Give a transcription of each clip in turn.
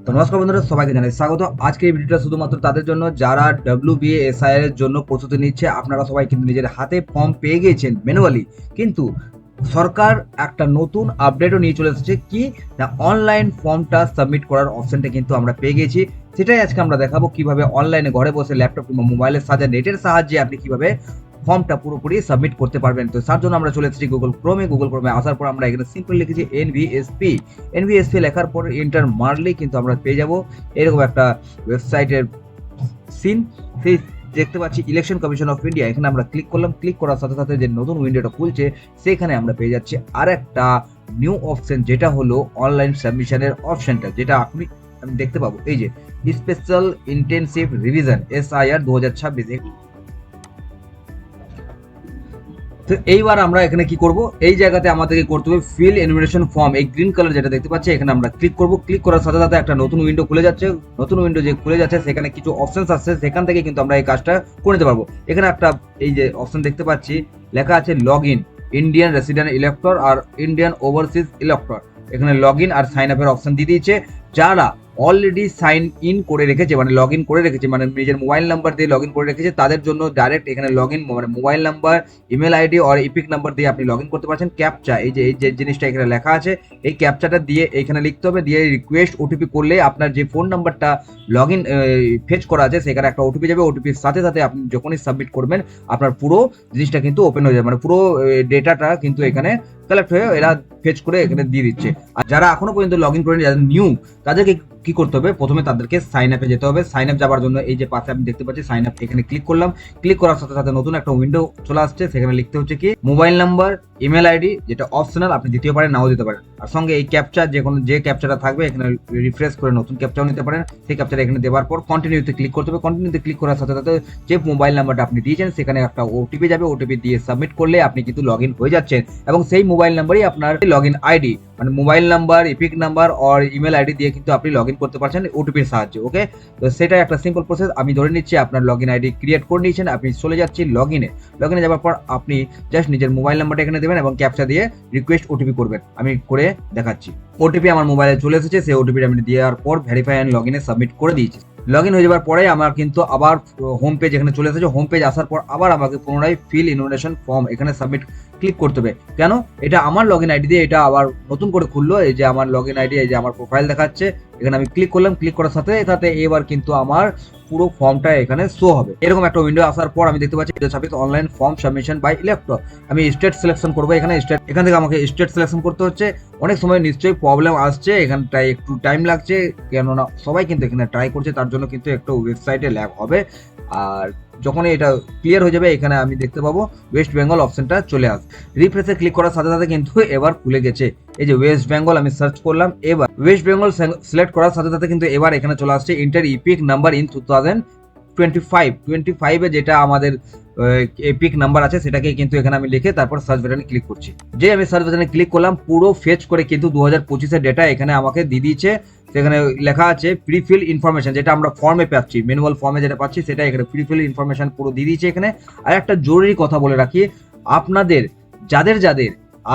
তো নমস্কার বন্ধুরা, সবাইকে জানাই স্বাগত। আজকে এই ভিডিওটা শুধুমাত্র তাদের জন্য যারা WBSIR এর জন্য প্রস্তুতি নিচ্ছে। আপনারা সবাই কিন্তু নিজের হাতে ফর্ম পেয়ে গিয়েছেন ম্যানুয়ালি, কিন্তু সরকার একটা নতুন আপডেটও নিয়ে চলে এসেছে কি না, অনলাইন ফর্মটা সাবমিট করার অপশনটা কিন্তু আমরা পেয়ে গেছি। সেটাই আজকে আমরা দেখাবো কিভাবে অনলাইনে ঘরে বসে ল্যাপটপ কিংবা মোবাইলের সাহায্যে নেটের সাহায্যে আপনি কিভাবে ফর্মটা পুরোপুরি সাবমিট করতে পারবেন। তো তার জন্য আমরা চলে এসেছি গুগল ক্রোমে আসার পর আমরা এখানে সিম্পল লিখেছি এনভিএসপি লেখার পর এন্টার মারলেই কিন্তু আমরা পেয়ে যাব এরকম একটা ওয়েবসাইটের সিন। সেই দেখতে পাচ্ছি ইলেকশন কমিশন অফ ইন্ডিয়া, এখানে আমরা ক্লিক করলাম। ক্লিক করার সাথে সাথে যে নতুন উইন্ডোটা খুলছে সেখানে আমরা পেয়ে যাচ্ছি আর একটা নিউ অপশন, যেটা হলো অনলাইন সাবমিশনের অপশনটা, যেটা আমি দেখতে পাবো এই যে স্পেশাল ইন্টেনসিভ রিভিশন SIR 2026। তো এইবার আমরা এখানে কি করব, এই জায়গাতে আমাদেরকে করতে হবে ফিল এনুমারেশন ফর্ম। এই গ্রিন কালার যেটা দেখতে পাচ্ছি এখানে আমরা ক্লিক করব। ক্লিক করার সাথে সাথে একটা নতুন উইন্ডো খুলে যাচ্ছে। নতুন উইন্ডো যে খুলে যাচ্ছে সেখানে কিছু অপশনস আসছে, সেখান থেকে কিন্তু আমরা এই কাজটা করে নিতে পারবো। এখানে একটা এই যে অপশন দেখতে পাচ্ছি লেখা আছে log in Indian resident elector আর ইন্ডিয়ান ওভারসিজ ইলেক্টর। এখানে লগ ইন আর সাইন আপের অপশন দিয়ে দিয়েছে। যারা অলরেডি সাইন ইন করে রেখেছে, মানে লগ ইন করে রেখেছে, মানে নিজের মোবাইল নাম্বার দিয়ে লগ ইন করে রেখেছে, তাদের জন্য ডাইরেক্ট এখানে লগ ইন মানে মোবাইল নাম্বার, ইমেল আইডি আর ইপিক নাম্বার দিয়ে আপনি লগ ইন করতে পারছেন। ক্যাপচা এই যে জিনিসটা এখানে লেখা আছে, এই ক্যাপচাটা দিয়ে এখানে লিখতে হবে, দিয়ে রিকোয়েস্ট ওটিপি করলে আপনার যে ফোন নাম্বারটা লগ ইন ফেচ করা আছে সেখানে একটা ওটিপি যাবে। ওটিপির সাথে সাথে আপনি যখনই সাবমিট করবেন আপনার পুরো জিনিসটা কিন্তু ওপেন হয়ে যাবে, মানে পুরো ডেটাটা কিন্তু এখানে কালেক্ট হয়ে এরা ফেচ করে এখানে দিয়ে দিচ্ছে। আর যারা এখনো পর্যন্ত লগ ইন করেনি, যারা নিউ, তাদেরকে কি করতে হবে, প্রথমে তাদেরকে সাইন আপে যেতে হবে। সাইন আপ যাওয়ার জন্য এই যে পাশে আমি দেখতে পাচ্ছি সাইন আপ, এখানে ক্লিক করলাম। ক্লিক করার সাথে সাথে নতুন একটা উইন্ডো চলে আসছে, সেখানে লিখতে হচ্ছে কি মোবাইল নাম্বার, ইমেল আইডি, যেটা অপশনাল, আপনি দিতে পারেন নাও দিতে পারেন। আর সঙ্গে এই ক্যাপচা যে ক্যাপচাটা থাকবে এখানে রিফ্রেশ করে নতুন ক্যাপচাও নিতে পারেন। সেই ক্যাপচাটা এখানে দেওয়ার পর কন্টিনিউতে ক্লিক করতে হবে। কন্টিনিউতে ক্লিক করার সাথে সাথে যে মোবাইল নাম্বারটা আপনি দিয়েছেন সেখানে একটা ওটিপি যাবে। ওটিপি দিয়ে সাবমিট করলে আপনি কিন্তু লগ ইন হয়ে যাচ্ছেন, এবং সেই মোবাইল নাম্বারই আপনার লগ ইন আইডি, মানে মোবাইল নাম্বার, ইপিক নাম্বার আর ইমেল আইডি দিয়ে কিন্তু আপনি লগ ইন করতে পারছেন ওটিপির সাহায্যে। ওকে, তো সেটা একটা সিম্পল প্রসেস। আমি ধরে নিচ্ছি আপনার লগ ইন আইডি ক্রিয়েট করে নিয়েছেন, আপনি চলে যাচ্ছি লগ ইনে। লগ ইনে যাওয়ার পর আপনি জাস্ট নিজের মোবাইল নাম্বারটা এখানে দেবেন এবং ক্যাপচা দিয়ে রিকোয়েস্ট ওটিপি করবেন। আমি করে দেখাচ্ছি। ওটিপি আমার মোবাইলে চলে এসেছে, সেই ওটিপি আমি দেওয়ার পর ভেরিফাই অ্যান্ড লগ ইনে সাবমিট করে দিয়েছি। লগ ইন হয়ে যাওয়ার পরে আমার কিন্তু আবার হোম পেজ এখানে চলে এসেছে। হোম পেজ আসার পর আবার আমাকে পুনরায় ফিল ইনফরমেশন ফর্ম এখানে সাবমিট ক্লিক করতে হবে। কেন, এটা আমার লগ ইন আইডি দিয়ে এটা আবার নতুন করে খুললো। এই যে আমার লগ ইন আইডি, এই যে আমার প্রোফাইল দেখাচ্ছে, এখানে আমি ক্লিক করলাম। ক্লিক করার সাথে সাথে এবার কিন্তু আমার পুরো ফর্মটা এখানে শো হবে। এরকম একটা উইন্ডো আসার পর আমি দেখতে পাচ্ছি online form submission by elector. আমি স্টেট সিলেকশন করবো। এখানে এখান থেকে আমাকে স্টেট সিলেকশন করতে হচ্ছে। অনেক সময় নিশ্চয়ই প্রবলেম আসছে, এখানটায় একটু টাইম লাগছে, কেননা সবাই কিন্তু এখানে ট্রাই করছে, তার জন্য কিন্তু একটু ওয়েবসাইটে ল্যাগ হবে। আর যখনই এটা ক্লিয়ার হয়ে যাবে এখানে আমি দেখতে পাবো ওয়েস্ট বেঙ্গল অপশনটা চলে আসবে। রিফ্রেশে ক্লিক করার সাথে সাথে কিন্তু এবার খুলে গেছে। এই যে ওয়েস্ট বেঙ্গল আমি সার্চ করলাম, এবার ওয়েস্ট বেঙ্গল সিলেক্ট করার সাথে সাথে কিন্তু এবার এখানে চলে আসছে ইন্টার ইপিক নাম্বার ইন 2025 যেটা আমাদের এপিক নাম্বার আছে সেটাকে কিন্তু এখানে আমি লিখে তারপর সার্চ বাটনে ক্লিক করছি। যে আমি সার্চ বাটনে ক্লিক করলাম, পুরো ফেচ করে কিন্তু 2025 ডেটা এখানে আমাকে দিয়ে দিয়েছে। সেখানে লেখা আছে প্রিফিল ইনফরমেশন, যেটা আমরা ফর্মে পাচ্ছি, ম্যানুয়াল ফর্মে যেটা পাচ্ছি সেটা এখানে প্রিফিল ইনফরমেশন পুরো দিয়ে দিয়েছে এখানে। আর একটা জরুরি কথা বলে রাখি, আপনাদের যাদের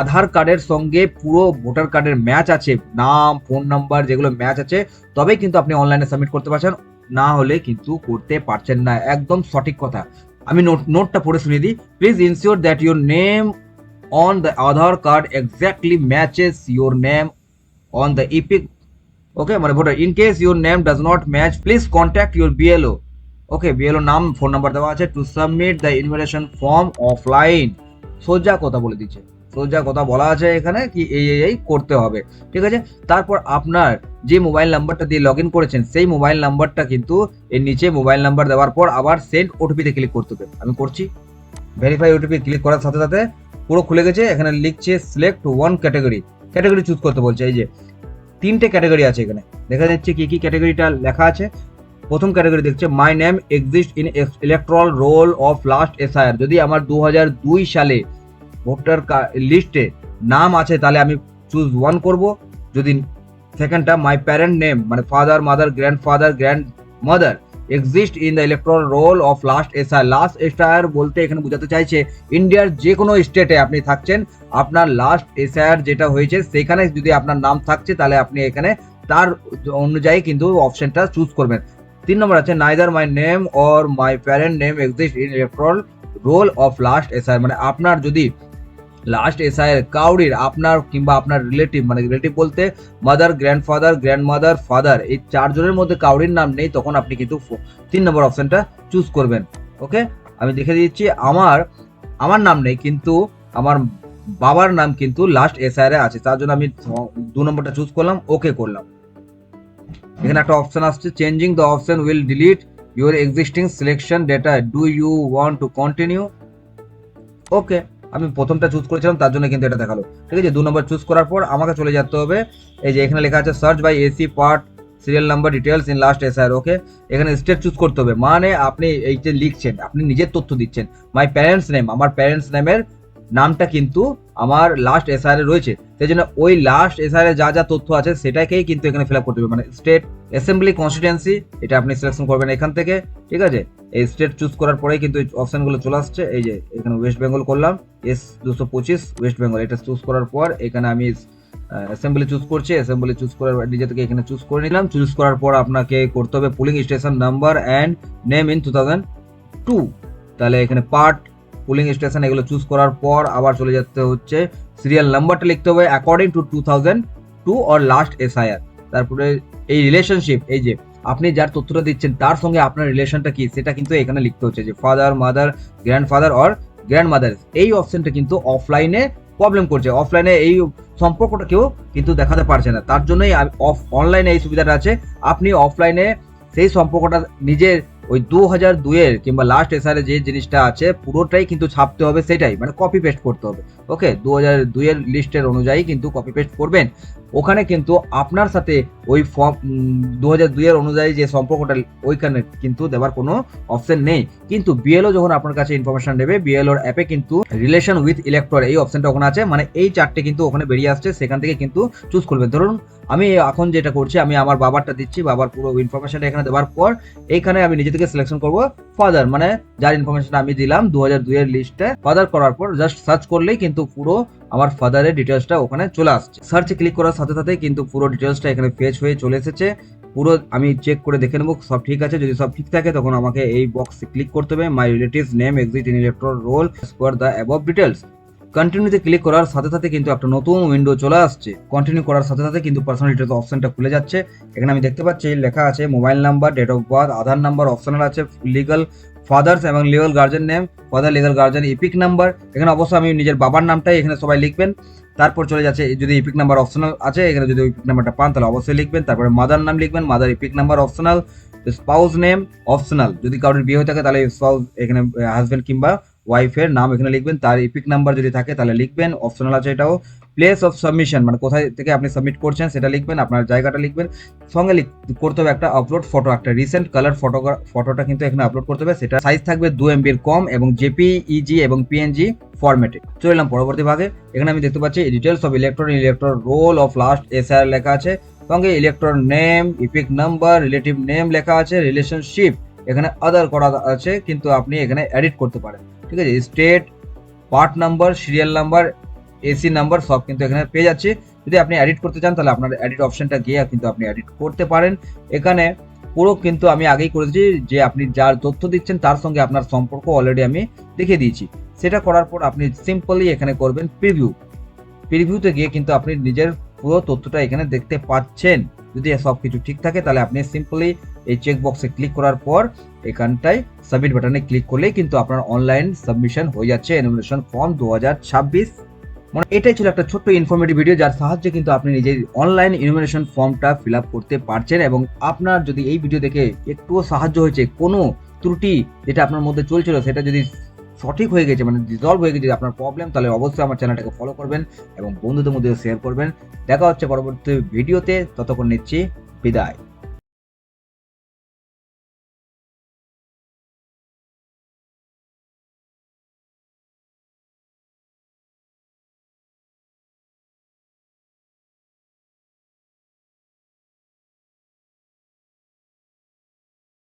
আধার কার্ডের সঙ্গে পুরো ভোটার কার্ডের ম্যাচ আছে, নাম, ফোন নাম্বার যেগুলো ম্যাচ আছে, তবেই কিন্তু আপনি অনলাইনে সাবমিট করতে পারছেন, না হলে কিন্তু করতে পারছেন না। একদম সঠিক কথা। আমি নোটটা পড়ে শুনিয়ে দিই। Please ensure that your name on the Aadhaar card exactly matches your name on the EPIC. Okay, মানে voter. In case your name does not match please contact your BLO। Okay, BLO নাম, ফোন নাম্বার দেওয়া আছে। To submit the invitation form offline. সোজা কথা বলে দিচ্ছে, সোজা কথা বলা আছে এখানে কি এই করতে হবে। ঠিক আছে, তারপর আপনার যে মোবাইল নাম্বারটা দিয়ে লগ ইন করেছেন সেই মোবাইল নাম্বারটা কিন্তু এর নিচে মোবাইল নাম্বার দেওয়ার পর আবার সেন্ড ওটিপিতে ক্লিক করতে হবে। আমি করছি। ভেরিফাই ওটিপি ক্লিক করার সাথে সাথে পুরো খুলে গেছে। এখানে লিখছে সিলেক্ট ওয়ান ক্যাটাগরি চুজ করতে বলছে। এই যে 3টে ক্যাটাগরি আছে, এখানে দেখা যাচ্ছে কি কি ক্যাটাগরিটা লেখা আছে। প্রথম ক্যাটাগরি দেখছে my name exist in electoral roll of last SIR। যদি আমার 2002 সালে ভোটার লিস্টে নাম আছে তাহলে আমি চুজ 1 করব। যদি সেকেন্ডটা মাই প্যারেন্ট নেম, মানে father, mother, grandfather, grandmother exist in the electoral roll of last SIR। Last SIR বলতে এখানে বোঝাতে চাইছে ইন্ডিয়ার যে কোনো স্টেটে আপনি থাকছেন, আপনার লাস্ট SIR যেটা হয়েছে সেখানে যদি আপনার নাম থাকছে তাহলে আপনি এখানে তার অনুযায়ী কিন্তু অপশনটা চুজ করবেন। 3 নম্বর আছে neither my name or my parent name exist in electoral roll of last SI, মানে আপনার যদি লাস্ট এসআই কাউরির আপনার কিংবা আপনার রিলেটিভ, মানে রিলেটিভ বলতে মাদার, গ্র্যান্ডফাদার, গ্র্যান্ডমাদার, ফাদার, এই 4 জনের মধ্যে কাউরির নাম নেই, তখন আপনি কিন্তু 3 নম্বর অপশনটা চুজ করবেন। ওকে, আমি দেখে দিচ্ছি আমার নাম নেই কিন্তু আমার বাবার নাম কিন্তু লাস্ট এসআইআর আছে, তার জন্য আমি 2 নম্বরটা চুজ করলাম, ওকে করলাম। এখানে একটা অপশন আসছে changing the option will delete your existing selection data, do you want to continue. Okay, আমি প্রথমটা চুজ করেছিলাম তার জন্য কিন্তু এটা দেখালো। ঠিক আছে, 2 নম্বর চুজ করার পর আমাকে চলে যেতে হবে, এই যে এখানে লেখা আছে search by AC part serial number details in last SIR. Okay, এখানে স্টেট চুজ করতে হবে, মানে আপনি এই যে লিখছেন আপনি নিজের তথ্য দিচ্ছেন। মাই প্যারেন্টস নেম, আমার প্যারেন্টস নেমের নামটা কিন্তু আমার লাস্ট এসআইআর রয়েছে, সেই জন্য ওই লাস্ট এসআইআর যা যা তথ্য আছে সেটাকেই কিন্তু এখানে ফিল আপ করতে হবে। মানে স্টেট, অ্যাসেম্বলি, কনস্টিটুয়েন্সি, এটা আপনি সিলেকশন করবেন এখান থেকে। ঠিক আছে, এই স্টেট চুজ করার পরেই কিন্তু অপশনগুলো চলে আসছে। এই যে এখানে ওয়েস্ট বেঙ্গল করলাম, S225 ওয়েস্ট বেঙ্গল, এটা চুজ করার পর এখানে আমি অ্যাসেম্বলি চুজ করছি, অ্যাসেম্বলি চুজ করার নিজে থেকে এখানে চুজ করে নিলাম। চুজ করার পর আপনাকে করতে হবে pulling station number and name in 2002, তাহলে এখানে পার্ট, পুলিং স্টেশন এগুলো চুজ করার পর আবার চলে যেতে হচ্ছে সিরিয়াল নাম্বারটা লিখতে হবে according to 2002 or last SIR. তারপরে এই রিলেশনশিপ, এই যে আপনি যার তথ্যটা দিচ্ছেন তার সঙ্গে আপনার রিলেশনটা কি সেটা কিন্তু এখানে লিখতে হচ্ছে, যে father, mother, grandfather or grandmother. এই অপশনটা কিন্তু অফলাইনে প্রবলেম করছে, অফলাইনে এই সম্পর্কটা কেউ কিন্তু দেখাতে পারছে না, তার জন্যই অনলাইনে এই সুবিধাটা আছে। আপনি অফলাইনে সেই সম্পর্কটা নিজের ওই 2002 কিংবা লাস্ট এসআইআর যে জিনিসটা আছে পুরোটাই কিন্তু ছাপতে হবে, সেটাই মানে কপি পেস্ট করতে হবে। ওকে, 2002 লিস্টের অনুযায়ী কিন্তু কপি পেস্ট করবেন। ওখানে কিন্তু আপনার সাথে ওই ফর্ম 2002 অনুযায়ী যে সম্পর্কটা ওইখানে কিন্তু দেওয়ার কোনো অপশন নেই। কিন্তু বিএলও যখন আপনার কাছে ইনফরমেশন দেবে, বিএলওর অ্যাপে কিন্তু রিলেশন উইথ ইলেক্টর এই অপশনটা ওখানে আছে, মানে এই 4টে কিন্তু ওখানে বেরিয়ে আসছে, সেখান থেকে কিন্তু চুজ করবেন। ধরুন আমি এখন যেটা করছি, আমি আমার বাবারটা দিচ্ছি, বাবার পুরো ইনফরমেশনটা এখানে দেওয়ার পর এইখানে আমি নিজে থেকে সিলেকশন করব ফাদার, মানে যার ইনফরমেশন আমি দিলাম 2002 লিস্টে ফাদার করার পর জাস্ট সার্চ করলেই কিন্তু পুরো আমার ফাদারের ডিটেলসটা ওখানে চলে আসছে। সার্চে ক্লিক করার সাথে সাথে কিন্তু পুরো ডিটেলসটা এখানে ফেচ হয়ে চলে এসেছে। পুরো আমি চেক করে দেখে নেবো সব ঠিক আছে, যদি সব ঠিক থাকে তখন আমাকে এই বক্সে ক্লিক করতে হবে মাই relatives name exit in electoral roll for the above details. কন্টিনিউতে ক্লিক করার সাথে সাথে কিন্তু একটা নতুন উইন্ডো চলে আসছে। কন্টিনিউ করার সাথে সাথে কিন্তু পার্সোনাল ডিটেলস অপশনটা খুলে যাচ্ছে। এখানে আমি দেখতে পাচ্ছি লেখা আছে mobile number, date of birth, Aadhaar number optional আছে, লিগাল ফাদার্স এবং legal guardian name, father, legal guardian, EPIC number. এখানে অবশ্যই আমি নিজের বাবার নামটাই এখানে সবাই লিখবেন। তারপর চলে যাচ্ছে যদি ইপিক নাম্বার অপশনাল আছে, এখানে যদি ইপিক নাম্বারটা পান তাহলে অবশ্যই লিখবেন। তারপরে মাদার নাম লিখবেন, mother epic number optional, spouse name optional, যদি কারোর বিয়ে হয়ে থাকে তাহলে স্পাউস এখানে হাজবেন্ড কিংবা ওয়াইফের নাম এখানে লিখবেন, তার ইপিক নাম্বার যদি থাকে তাহলে লিখবেন, অপশনাল আছে এটাও। প্লেস অফ সাবমিশন মানে কোথায় থেকে আপনি সাবমিট করছেন সেটা লিখবেন, আপনার জায়গাটা লিখবেন। সঙ্গে করতে হবে একটা আপলোড ফটো, একটা রিসেন্ট কালার ফটোটা কিন্তু এখানে আপলোড করতে হবে, সেটা সাইজ থাকবে 2 MB কম এবং জেপিইজি এবং পিএনজি ফরম্যাটে। চলে এলাম পরবর্তী ভাগে। এখানে আমি দেখতে পাচ্ছি details of electoral roll of last SIR লেখা আছে, সঙ্গে elector name, EPIC number, relative name লেখা আছে, রিলেশনশিপ এখানে আদার করা আছে, কিন্তু আপনি এখানে এডিট করতে পারেন। ঠিক আছে, state, part number, serial number, AC number সব কিন্তু এখানে পেয়ে যাচ্ছে। যদি আপনি এডিট করতে চান তাহলে আপনার এডিট অপশনটা গিয়ে কিন্তু আপনি এডিট করতে পারেন। এখানে পুরো কিন্তু আমি আগেই করেছি যে আপনি যার তথ্য দিচ্ছেন তার সঙ্গে আপনার সম্পর্ক অলরেডি আমি দেখিয়ে দিয়েছি। সেটা করার পর আপনি সিম্পলি এখানে করবেন প্রিভিউতে গিয়ে কিন্তু আপনি নিজের পুরো তথ্যটা এখানে দেখতে পাচ্ছেন। যদি সব কিছু ঠিক থাকে তাহলে আপনি সিম্পলি এই চেক বক্সে ক্লিক করার পর এখানটায় সাবমিট বাটনে ক্লিক করলেই কিন্তু আপনার অনলাইন সাবমিশন হয়ে যাচ্ছে এনুমারেশন ফর্ম 2026। মানে এটাই ছিল একটা ছোট্ট ইনফরমেটিভ ভিডিও যার সাহায্যে কিন্তু আপনি নিজের অনলাইন ইনুমারেশন ফর্মটা ফিল আপ করতে পারছেন। এবং আপনার যদি এই ভিডিও দেখে একটুও সাহায্য হয়েছে, কোনো ত্রুটি যেটা আপনার মধ্যে চলছিল সেটা যদি সঠিক হয়ে গেছে, মানে রিজলভ হয়ে গেছে আপনার প্রবলেম, তাহলে অবশ্যই আমার চ্যানেলটাকে ফলো করবেন এবং বন্ধুদের মধ্যে শেয়ার করবেন। দেখা হচ্ছে পরবর্তী ভিডিওতে, ততক্ষণ নিচ্ছি বিদায়।